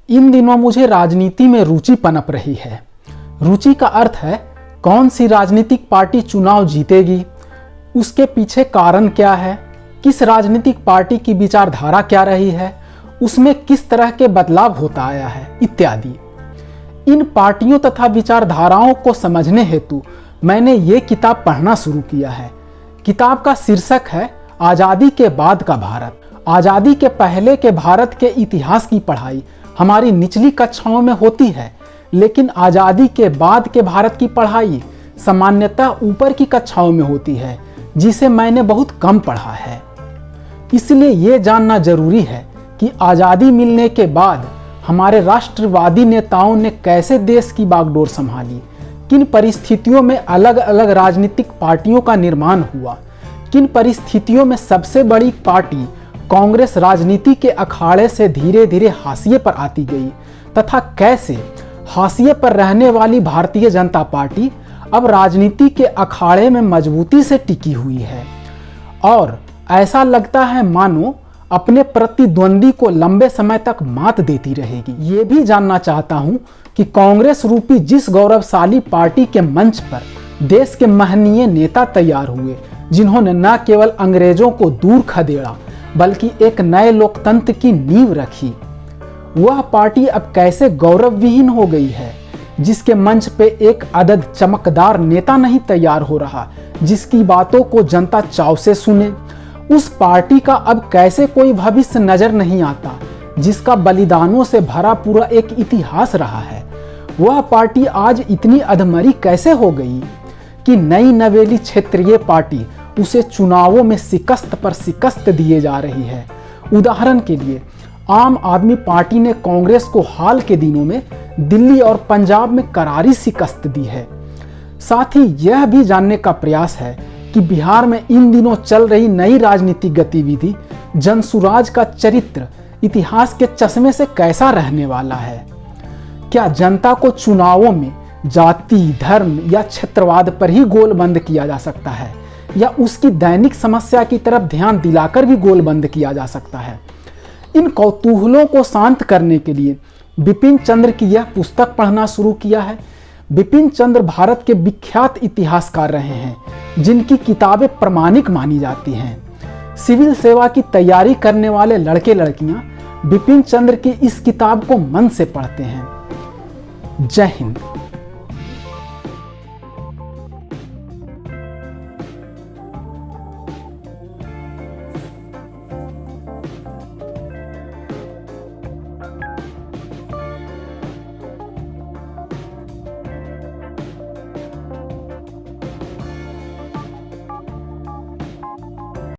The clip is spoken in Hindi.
इन दिनों मुझे राजनीति में रुचि पनप रही है। रुचि का अर्थ है कौन सी राजनीतिक पार्टी चुनाव जीतेगी, उसके पीछे कारण क्या है, किस राजनीतिक पार्टी की विचारधारा क्या रही है, उसमें किस तरह के बदलाव होता आया है इत्यादि। इन पार्टियों तथा विचारधाराओं को समझने हेतु मैंने ये किताब पढ़ना शुरू किया है। किताब का शीर्षक है आज़ादी के बाद का भारत। आज़ादी के पहले के भारत के इतिहास की पढ़ाई हमारी निचली कक्षाओं में होती है, लेकिन आज़ादी के बाद के भारत की पढ़ाई सामान्यतः ऊपर की कक्षाओं में होती है, जिसे मैंने बहुत कम पढ़ा है। इसलिए ये जानना जरूरी है कि आज़ादी मिलने के बाद हमारे राष्ट्रवादी नेताओं ने कैसे देश की बागडोर संभाली, किन परिस्थितियों में अलग अलग राजनीतिक पार्टियों का निर्माण हुआ, किन परिस्थितियों में सबसे बड़ी पार्टी कांग्रेस राजनीति के अखाड़े से धीरे धीरे हाशिए पर आती गई, तथा कैसे हाशिए पर रहने वाली भारतीय जनता पार्टी अब राजनीति के अखाड़े में मजबूती से टिकी हुई है और ऐसा लगता है मानो अपने प्रतिद्वंदी को लंबे समय तक मात देती रहेगी। ये भी जानना चाहता हूं कि कांग्रेस रूपी जिस गौरवशाली पार्टी के मंच पर देश के महनीय नेता तैयार हुए, जिन्होंने न केवल अंग्रेजों को दूर खदेड़ा बल्कि एक नए लोकतंत्र की नींव रखी, वह पार्टी अब कैसे गौरव विहीन हो गई है, जिसके मंच पे एक अदद चमकदार नेता नहीं तैयार हो रहा, जिसकी बातों को जनता चाव से सुने। उस पार्टी का अब कैसे कोई भविष्य नजर नहीं आता, जिसका बलिदानों से भरा पूरा एक इतिहास रहा है। वह पार्टी आज इतनी अधमरी कैसे हो गई कि नई नवेली क्षेत्रीय पार्टी उसे चुनावों में शिकस्त पर शिकस्त दिए जा रही है। उदाहरण के लिए आम आदमी पार्टी ने कांग्रेस को हाल के दिनों में दिल्ली और पंजाब में करारी शिकस्त दी है। साथ ही यह भी जानने का प्रयास है कि बिहार में इन दिनों चल रही नई राजनीतिक गतिविधि जनसुराज का चरित्र इतिहास के चश्मे से कैसा रहने वाला है। क्या जनता को चुनावों में जाति, धर्म या क्षेत्रवाद पर ही गोलबंद किया जा सकता है, या उसकी दैनिक समस्या की तरफ ध्यान दिलाकर भी गोलबंद किया जा सकता है। इन कौतूहलों को शांत करने के लिए बिपिन चंद्र की यह पुस्तक पढ़ना शुरू किया है। बिपिन चंद्र भारत के विख्यात इतिहासकार रहे हैं, जिनकी किताबें प्रामाणिक मानी जाती हैं। सिविल सेवा की तैयारी करने वाले लड़के लड़कियां बिपिन चंद्र की इस किताब को मन से पढ़ते हैं। जय हिंद।